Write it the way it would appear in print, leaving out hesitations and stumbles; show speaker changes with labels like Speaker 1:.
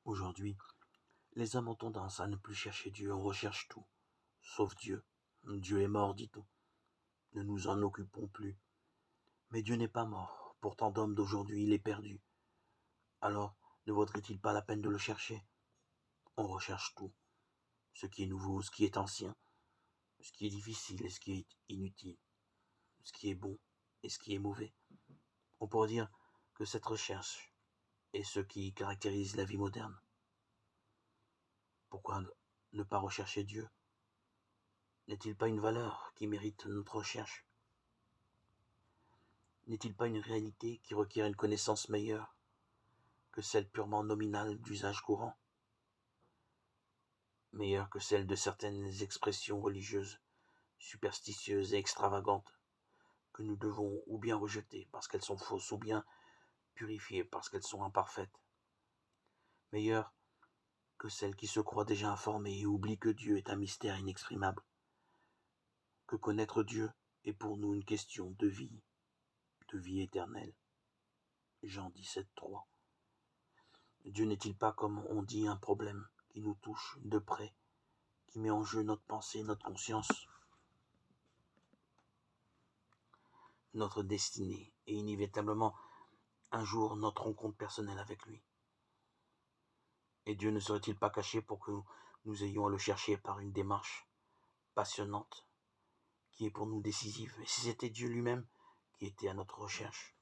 Speaker 1: Aujourd'hui, les hommes ont tendance à ne plus chercher Dieu, on recherche tout, sauf Dieu. Dieu est mort, dit-on. Ne nous en occupons plus. Mais Dieu n'est pas mort. Pour tant d'hommes d'aujourd'hui, il est perdu. Alors, ne vaudrait-il pas la peine de le chercher? On recherche tout. Ce qui est nouveau, ce qui est ancien, ce qui est difficile et ce qui est inutile, ce qui est bon et ce qui est mauvais. On pourrait dire que cette recherche est ce qui caractérise la vie moderne. Pourquoi ne pas rechercher Dieu? N'est-il pas une valeur qui mérite notre recherche? N'est-il pas une réalité qui requiert une connaissance meilleure que celle purement nominale d'usage courant, meilleure que celle de certaines expressions religieuses, superstitieuses et extravagantes, que nous devons ou bien rejeter parce qu'elles sont fausses, ou bien purifier parce qu'elles sont imparfaites, meilleure que celle qui se croit déjà informée et oublie que Dieu est un mystère inexprimable, que connaître Dieu est pour nous une question de vie éternelle. Jean 17,3. Dieu n'est-il pas, comme on dit, un problème qui nous touche de près, qui met en jeu notre pensée, notre conscience, notre destinée, et inévitablement, un jour, notre rencontre personnelle avec lui? Et Dieu ne serait-il pas caché pour que nous ayons à le chercher par une démarche passionnante, qui est pour nous décisive? Et si c'était Dieu lui-même qui était à notre recherche?